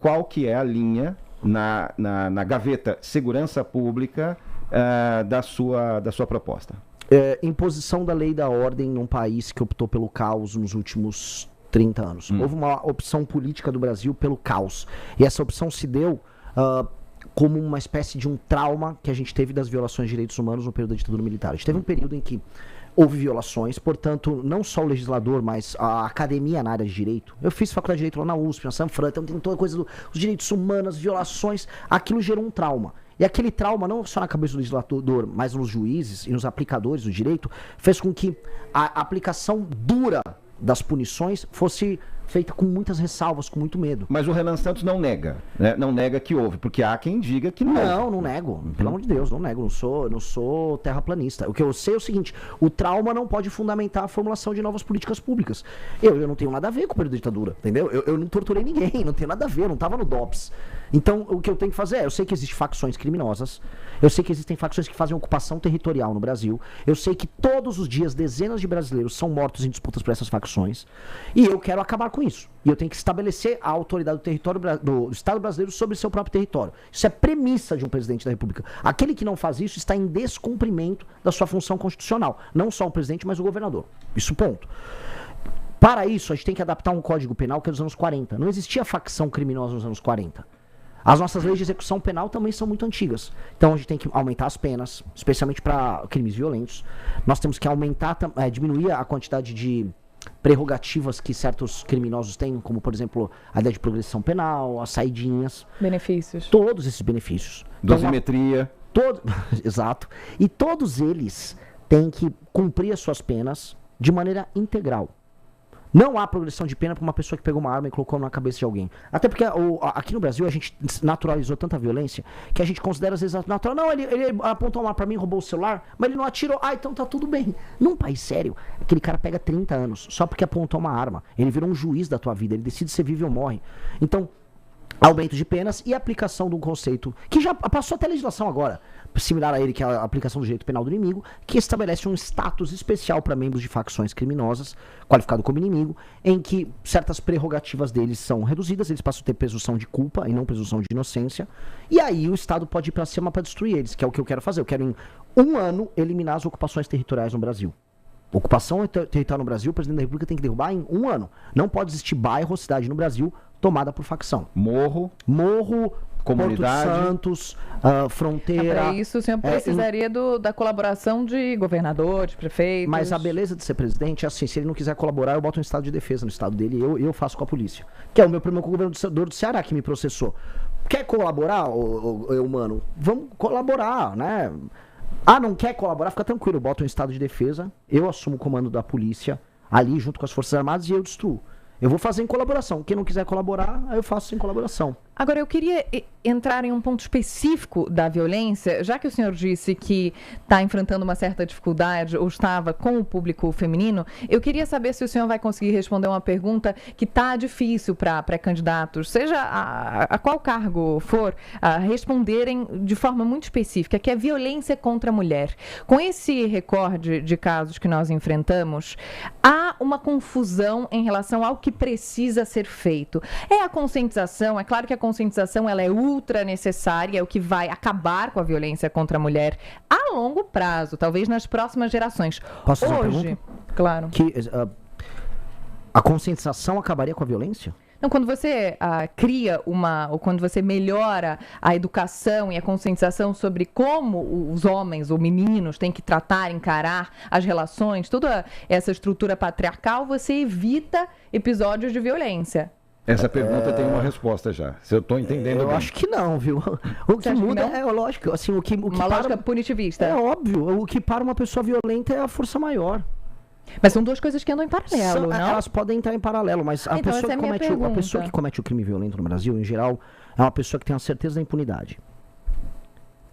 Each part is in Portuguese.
qual que é a linha na gaveta segurança pública da sua proposta. Imposição da lei e da ordem num país que optou pelo caos nos últimos 30 anos. Houve uma opção política do Brasil pelo caos. E essa opção se deu como uma espécie de um trauma que a gente teve das violações de direitos humanos no período da ditadura militar. A gente teve um período em que houve violações, portanto, não só o legislador, mas a academia na área de direito. Eu fiz faculdade de direito lá na USP, na Sanfran, então tem toda a coisa dos direitos humanos, violações, aquilo gerou um trauma. E aquele trauma, não só na cabeça do legislador, mas nos juízes e nos aplicadores do direito, fez com que a aplicação dura das punições fosse feita com muitas ressalvas, com muito medo. Mas o Renan Santos não nega, né? Não nega que houve, porque há quem diga que não. Não nego. Pelo amor de Deus, não nego. Não sou terraplanista. O que eu sei é o seguinte, o trauma não pode fundamentar a formulação de novas políticas públicas. Eu não tenho nada a ver com o período da ditadura, entendeu? Eu não torturei ninguém, não tenho nada a ver, eu não estava no DOPS. Então, o que eu tenho que fazer eu sei que existem facções criminosas, eu sei que existem facções que fazem ocupação territorial no Brasil, eu sei que todos os dias dezenas de brasileiros são mortos em disputas por essas facções, e eu quero acabar com isso. E eu tenho que estabelecer a autoridade do território do Estado brasileiro sobre seu próprio território. Isso é premissa de um presidente da República. Aquele que não faz isso está em descumprimento da sua função constitucional. Não só o presidente, mas o governador. Isso, ponto. Para isso, a gente tem que adaptar um código penal que é dos anos 40. Não existia facção criminosa nos anos 40. As nossas leis de execução penal também são muito antigas. Então a gente tem que aumentar as penas, especialmente para crimes violentos. Nós temos que diminuir a quantidade de prerrogativas que certos criminosos têm, como, por exemplo, a ideia de progressão penal, as saidinhas. Benefícios. Todos esses benefícios. Dosimetria. Exato. E todos eles têm que cumprir as suas penas de maneira integral. Não há progressão de pena para uma pessoa que pegou uma arma e colocou na cabeça de alguém. Até porque aqui no Brasil a gente naturalizou tanta violência que a gente considera às vezes natural. Não, ele apontou uma arma para mim, roubou o celular, mas ele não atirou. Então tá tudo bem. Num país sério, aquele cara pega 30 anos só porque apontou uma arma. Ele virou um juiz da tua vida, ele decide se vive ou morre. Então, aumento de penas e aplicação de um conceito que já passou até a legislação agora, similar a ele, que é a aplicação do direito penal do inimigo, que estabelece um status especial para membros de facções criminosas, qualificado como inimigo, em que certas prerrogativas deles são reduzidas, eles passam a ter presunção de culpa e não presunção de inocência, e aí o Estado pode ir para cima para destruir eles, que é o que eu quero fazer. Eu quero em 1 ano eliminar as ocupações territoriais no Brasil. Ocupação territorial no Brasil, o presidente da República tem que derrubar em 1 ano. Não pode existir bairro ou cidade no Brasil tomada por facção. Morro, comunidade, Porto Santos, fronteira. Para isso o senhor precisaria da colaboração de governador, de prefeitos. Mas a beleza de ser presidente é assim, se ele não quiser colaborar, eu boto um estado de defesa no estado dele e eu faço com a polícia. Que é o meu problema com o governador do Ceará, que me processou. Quer colaborar, mano? Vamos colaborar, né? Não quer colaborar? Fica tranquilo, eu boto um estado de defesa, eu assumo o comando da polícia ali junto com as Forças Armadas e eu destruo. Eu vou fazer em colaboração. Quem não quiser colaborar, aí eu faço em colaboração. Agora, eu queria entrar em um ponto específico da violência, já que o senhor disse que está enfrentando uma certa dificuldade ou estava com o público feminino, eu queria saber se o senhor vai conseguir responder uma pergunta que está difícil para pré-candidatos, seja a qual cargo for, a responderem de forma muito específica, que é violência contra a mulher. Com esse recorde de casos que nós enfrentamos, há uma confusão em relação ao que precisa ser feito. É a conscientização, é claro que a conscientização ela é ultra necessária, é o que vai acabar com a violência contra a mulher a longo prazo, talvez nas próximas gerações. Posso fazer uma Hoje, pergunta? Claro. A conscientização acabaria com a violência? Então, quando você cria ou quando você melhora a educação e a conscientização sobre como os homens ou meninos têm que tratar, encarar as relações, toda essa estrutura patriarcal, você evita episódios de violência. Essa pergunta tem uma resposta já. Se eu estou entendendo Eu bem. acho que não, viu? O que muda é lógico, assim, o que uma lógica punitivista. É óbvio, o que para uma pessoa violenta é a força maior. Mas são duas coisas que andam em paralelo, não? Elas podem entrar em paralelo, mas a pessoa que comete o crime violento no Brasil, em geral, é uma pessoa que tem a certeza da impunidade.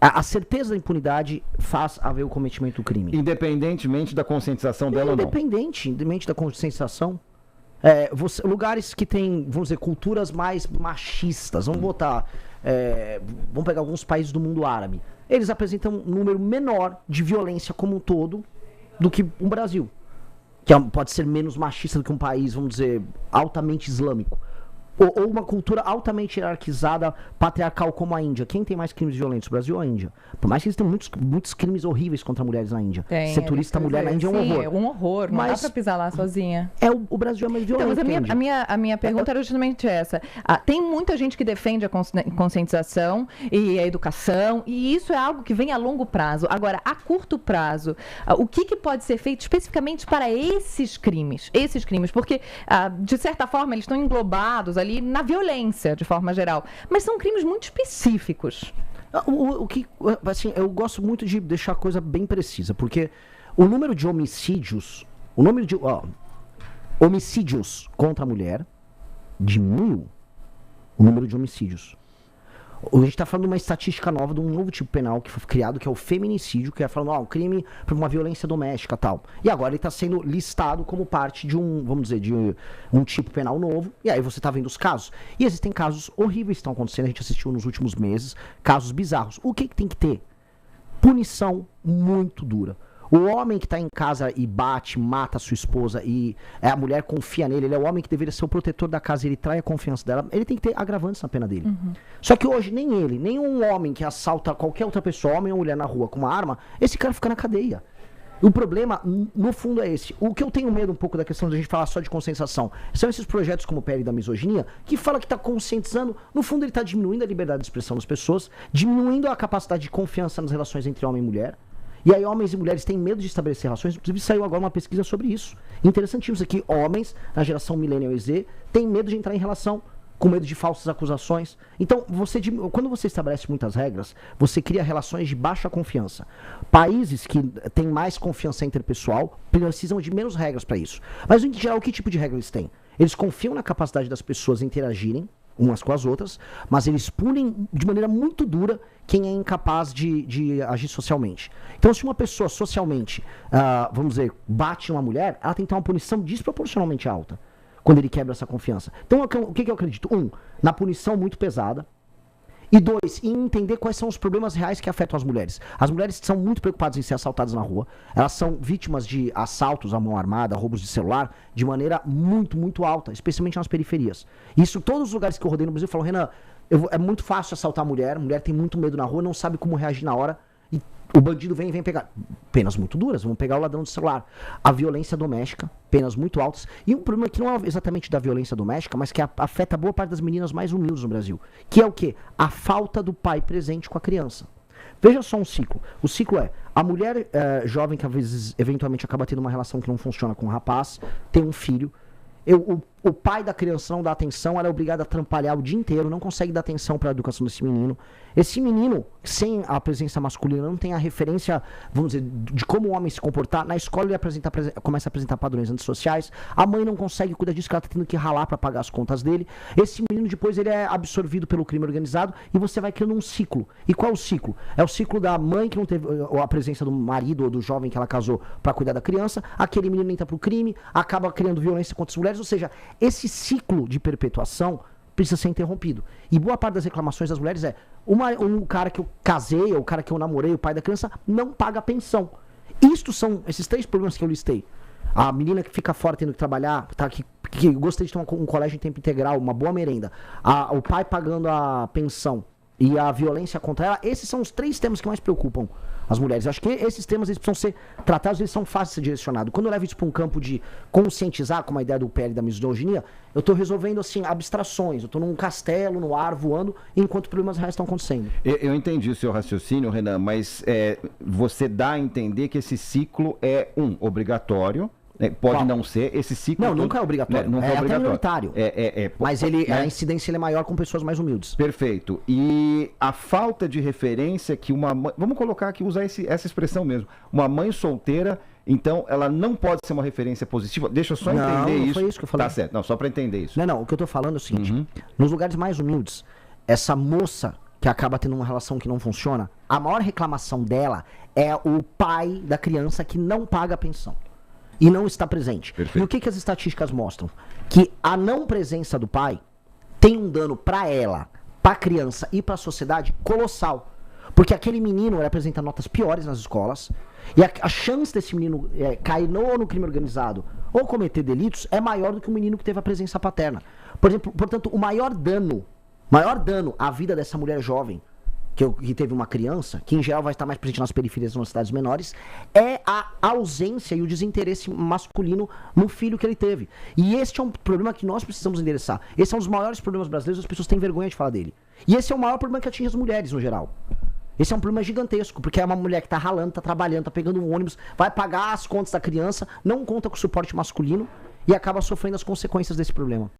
A certeza da impunidade faz haver o cometimento do crime. Independentemente da conscientização dela ou não. Independente da conscientização. Lugares que tem, vamos dizer, culturas mais machistas, vamos pegar alguns países do mundo árabe. Eles apresentam um número menor de violência como um todo do que o Brasil. Que pode ser menos machista do que um país, vamos dizer, altamente islâmico. ou uma cultura altamente hierarquizada, patriarcal como a Índia. Quem tem mais crimes violentos, o Brasil ou a Índia? Por mais que eles tenham muitos crimes horríveis contra mulheres na Índia. Tem, ser turista mulher na Índia é um horror. É um horror, não dá pra pisar lá sozinha. O Brasil é mais violento. Então, mas a minha pergunta era justamente essa. Tem muita gente que defende a conscientização e a educação, e isso é algo que vem a longo prazo. Agora, a curto prazo, o que pode ser feito especificamente para esses crimes? Porque, de certa forma, eles estão englobados ali na violência, de forma geral. Mas são crimes muito específicos. Assim, eu gosto muito de deixar a coisa bem precisa, porque o número de homicídios, homicídios contra a mulher diminuiu. O número de homicídios. A gente está falando de uma estatística nova, de um novo tipo penal que foi criado, que é o feminicídio, que é falando, um crime por uma violência doméstica e tal. E agora ele está sendo listado como parte de um tipo penal novo, e aí você está vendo os casos. E existem casos horríveis que estão acontecendo, a gente assistiu nos últimos meses, casos bizarros. O que tem que ter? Punição muito dura. O homem que está em casa e bate, mata a sua esposa e a mulher confia nele, ele é o homem que deveria ser o protetor da casa, ele trai a confiança dela, ele tem que ter agravantes na pena dele. Só que hoje nem ele, nem um homem que assalta qualquer outra pessoa, homem ou mulher na rua com uma arma, esse cara fica na cadeia. O problema, no fundo, é esse. O que eu tenho medo um pouco da questão de a gente falar só de conscientização são esses projetos como o PL da misoginia, que fala que está conscientizando, no fundo ele está diminuindo a liberdade de expressão das pessoas, diminuindo a capacidade de confiança nas relações entre homem e mulher. E aí homens e mulheres têm medo de estabelecer relações. Inclusive saiu agora uma pesquisa sobre isso. Interessantíssimo isso aqui. Homens, na geração Millennial e Z, têm medo de entrar em relação, com medo de falsas acusações. Então, quando você estabelece muitas regras, você cria relações de baixa confiança. Países que têm mais confiança interpessoal precisam de menos regras para isso. Mas, em geral, que tipo de regra eles têm? Eles confiam na capacidade das pessoas interagirem umas com as outras, mas eles punem de maneira muito dura quem é incapaz de agir socialmente. Então, se uma pessoa socialmente, vamos dizer, bate uma mulher, ela tem que ter uma punição desproporcionalmente alta quando ele quebra essa confiança. Então, o que eu acredito? Na punição muito pesada. E 2, em entender quais são os problemas reais que afetam as mulheres. As mulheres são muito preocupadas em ser assaltadas na rua. Elas são vítimas de assaltos à mão armada, roubos de celular, de maneira muito, muito alta, especialmente nas periferias. Isso, todos os lugares que eu rodei no Brasil falam, Renan, é muito fácil assaltar a mulher tem muito medo na rua, não sabe como reagir na hora. E o bandido vem pegar. Penas muito duras, vão pegar o ladrão do celular. A violência doméstica, penas muito altas. E um problema que não é exatamente da violência doméstica, mas que afeta boa parte das meninas mais humildes no Brasil. Que é o quê? A falta do pai presente com a criança. Veja só um ciclo. O ciclo é, a mulher jovem que às vezes, eventualmente, acaba tendo uma relação que não funciona com o rapaz, tem um filho. O pai da criança não dá atenção, ela é obrigada a trampalhar o dia inteiro, não consegue dar atenção para a educação desse menino. Esse menino, sem a presença masculina, não tem a referência, vamos dizer, de como o homem se comportar. Na escola ele começa a apresentar padrões antissociais. A mãe não consegue cuidar disso, que ela está tendo que ralar para pagar as contas dele. Esse menino depois ele é absorvido pelo crime organizado e você vai criando um ciclo. E qual é o ciclo? É o ciclo da mãe que não teve a presença do marido ou do jovem que ela casou para cuidar da criança. Aquele menino entra pro crime, acaba criando violência contra as mulheres. Ou seja, esse ciclo de perpetuação precisa ser interrompido. E boa parte das reclamações das mulheres é um cara que eu casei, ou o cara que eu namorei, o pai da criança, não paga pensão. Estes são esses 3 problemas que eu listei. A menina que fica fora tendo que trabalhar, que gostaria de ter um colégio em tempo integral, uma boa merenda. O pai pagando a pensão e a violência contra ela. Esses são os 3 temas que mais preocupam as mulheres. Eu acho que esses temas eles precisam ser tratados, eles são fáceis de ser direcionados. Quando eu levo isso para um campo de conscientizar, como a ideia do PL da misoginia, eu estou resolvendo assim abstrações, eu estou num castelo, no ar, voando, enquanto problemas reais estão acontecendo. Eu entendi o seu raciocínio, Renan, mas você dá a entender que esse ciclo é obrigatório. Pode Qual? Não ser, esse ciclo... Não, nunca é obrigatório, nunca é até minoritário. Mas a incidência é maior com pessoas mais humildes. Perfeito. E a falta de referência que uma mãe... Vamos colocar aqui, usar essa expressão mesmo. Uma mãe solteira, então, ela não pode ser uma referência positiva. Deixa eu só entender isso. Não, foi isso que eu falei. Tá certo, não, só para entender isso. Não, o que eu tô falando é o seguinte. Nos lugares mais humildes, essa moça que acaba tendo uma relação que não funciona, a maior reclamação dela é o pai da criança que não paga a pensão. E não está presente. Perfeito. E o que as estatísticas mostram? Que a não presença do pai tem um dano para ela, para a criança e para a sociedade colossal. Porque aquele menino ele apresenta notas piores nas escolas e a chance desse menino cair no crime organizado ou cometer delitos é maior do que o menino que teve a presença paterna. Por exemplo, portanto, o maior dano à vida dessa mulher jovem, que teve uma criança, que em geral vai estar mais presente nas periferias, nas cidades menores, é a ausência e o desinteresse masculino no filho que ele teve. E este é um problema que nós precisamos endereçar. Esse é um dos maiores problemas brasileiros, as pessoas têm vergonha de falar dele. E esse é o maior problema que atinge as mulheres, no geral. Esse é um problema gigantesco, porque é uma mulher que tá ralando, tá trabalhando, tá pegando um ônibus, vai pagar as contas da criança, não conta com o suporte masculino e acaba sofrendo as consequências desse problema.